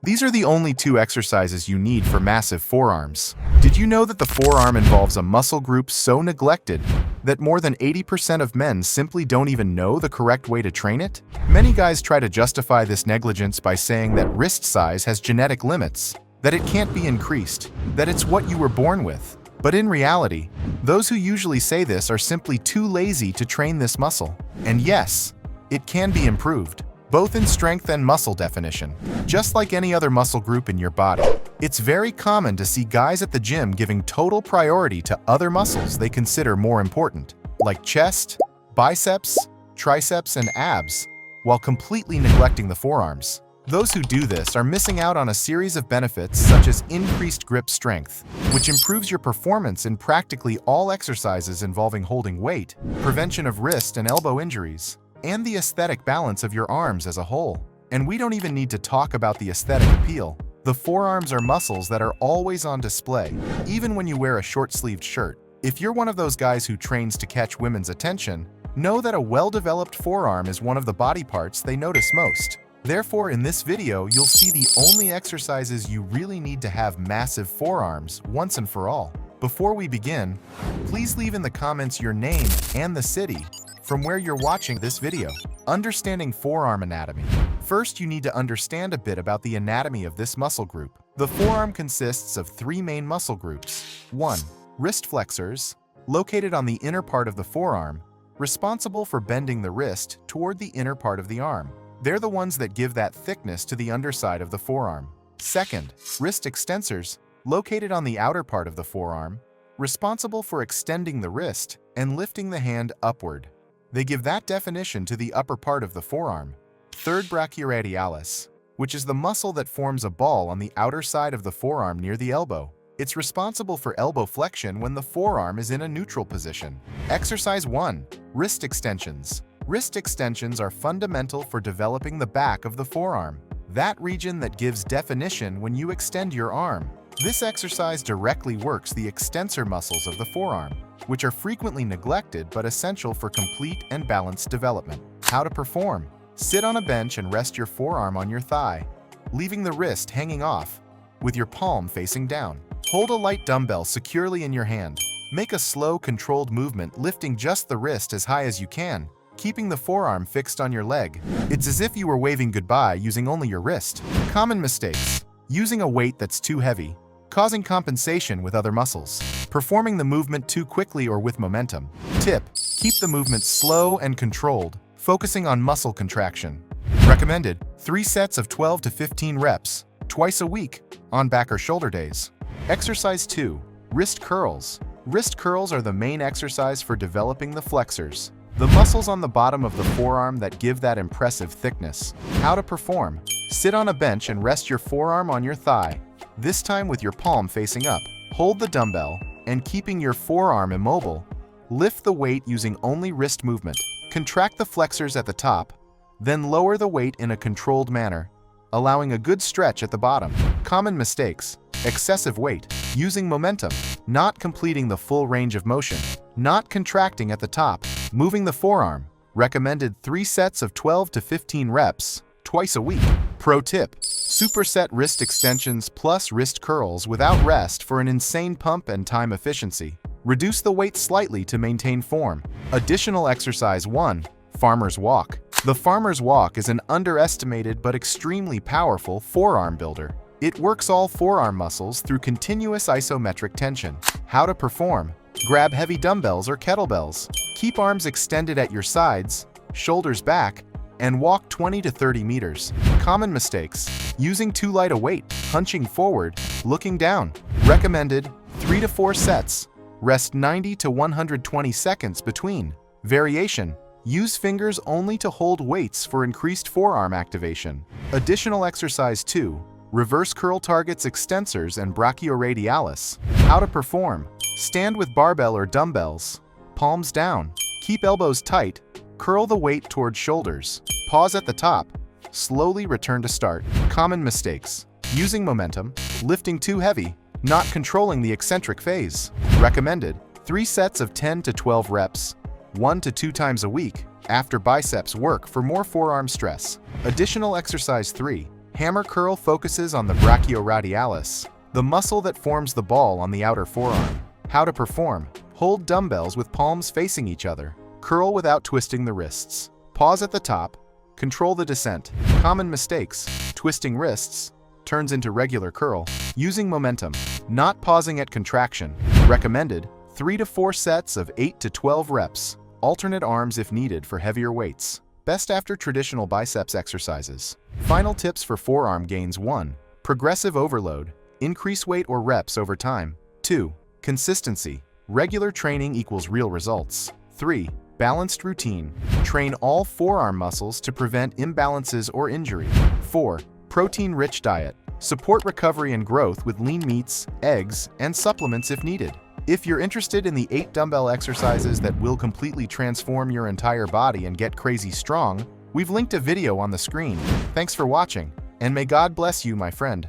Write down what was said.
These are the only two exercises you need for massive forearms. Did you know that the forearm involves a muscle group so neglected that more than 80% of men simply don't even know the correct way to train it? Many guys try to justify this negligence by saying that wrist size has genetic limits, that it can't be increased, that it's what you were born with. But in reality, those who usually say this are simply too lazy to train this muscle. And yes, it can be improved, both in strength and muscle definition. Just like any other muscle group in your body, it's very common to see guys at the gym giving total priority to other muscles they consider more important, like chest, biceps, triceps, and abs, while completely neglecting the forearms. Those who do this are missing out on a series of benefits such as increased grip strength, which improves your performance in practically all exercises involving holding weight, prevention of wrist and elbow injuries, and the aesthetic balance of your arms as a whole. And we don't even need to talk about the aesthetic appeal. The forearms are muscles that are always on display, even when you wear a short-sleeved shirt. If you're one of those guys who trains to catch women's attention, know that a well-developed forearm is one of the body parts they notice most. Therefore, in this video, you'll see the only exercises you really need to have massive forearms once and for all. Before we begin, please leave in the comments your name and the city from where you're watching this video. Understanding forearm anatomy. First, you need to understand a bit about the anatomy of this muscle group. The forearm consists of three main muscle groups. 1. Wrist flexors, located on the inner part of the forearm, responsible for bending the wrist toward the inner part of the arm. They're the ones that give that thickness to the underside of the forearm. 2. Wrist extensors, located on the outer part of the forearm, responsible for extending the wrist and lifting the hand upward. They give that definition to the upper part of the forearm. 3. Brachioradialis, which is the muscle that forms a ball on the outer side of the forearm near the elbow. It's responsible for elbow flexion when the forearm is in a neutral position. Exercise 1. Wrist extensions. Wrist extensions are fundamental for developing the back of the forearm, that region that gives definition when you extend your arm. This exercise directly works the extensor muscles of the forearm, which are frequently neglected but essential for complete and balanced development. How to perform. Sit on a bench and rest your forearm on your thigh, leaving the wrist hanging off, with your palm facing down. Hold a light dumbbell securely in your hand. Make a slow, controlled movement, lifting just the wrist as high as you can, keeping the forearm fixed on your leg. It's as if you were waving goodbye using only your wrist. Common mistakes. Using a weight that's too heavy, causing compensation with other muscles. Performing the movement too quickly or with momentum. Tip: keep the movement slow and controlled, focusing on muscle contraction. Recommended: 3 sets of 12 to 15 reps, twice a week, on back or shoulder days. Exercise 2. Wrist curls. Wrist curls are the main exercise for developing the flexors, the muscles on the bottom of the forearm that give that impressive thickness. How to perform. Sit on a bench and rest your forearm on your thigh, this time with your palm facing up. Hold the dumbbell, and keeping your forearm immobile, lift the weight using only wrist movement. Contract the flexors at the top, then lower the weight in a controlled manner, allowing a good stretch at the bottom. Common mistakes. Excessive weight. Using momentum. Not completing the full range of motion. Not contracting at the top. Moving the forearm. Recommended 3 sets of 12 to 15 reps, twice a week. Pro tip: superset wrist extensions plus wrist curls without rest for an insane pump and time efficiency. Reduce the weight slightly to maintain form. Additional exercise 1. Farmer's walk. The farmer's walk is an underestimated but extremely powerful forearm builder. It works all forearm muscles through continuous isometric tension. How to perform. Grab heavy dumbbells or kettlebells. Keep arms extended at your sides, shoulders back, and walk 20 to 30 meters. Common mistakes. Using too light a weight, hunching forward, looking down. Recommended: 3 to 4 sets. Rest 90 to 120 seconds between. Variation: use fingers only to hold weights for increased forearm activation. Additional exercise 2. Reverse curl targets extensors and brachioradialis. How to perform. Stand with barbell or dumbbells, palms down. Keep elbows tight. Curl the weight towards shoulders. Pause at the top. Slowly return to start. Common mistakes. Using momentum, lifting too heavy, not controlling the eccentric phase. Recommended: 3 sets of 10 to 12 reps, 1 to 2 times a week, after biceps work for more forearm stress. Additional exercise 3. Hammer curl focuses on the brachioradialis, the muscle that forms the ball on the outer forearm. How to perform: hold dumbbells with palms facing each other. Curl without twisting the wrists. Pause at the top. Control the descent. Common mistakes: twisting wrists turns into regular curl. Using momentum, not pausing at contraction. Recommended 3 to 4 sets of 8 to 12 reps. Alternate arms if needed for heavier weights. Best after traditional biceps exercises. Final tips for forearm gains: 1. Progressive overload. Increase weight or reps over time. 2. Consistency. Regular training equals real results. 3. Balanced routine. Train all forearm muscles to prevent imbalances or injury. 4. Protein-rich diet. Support recovery and growth with lean meats, eggs, and supplements if needed. If you're interested in the 8 dumbbell exercises that will completely transform your entire body and get crazy strong, we've linked a video on the screen. Thanks for watching, and may God bless you, my friend.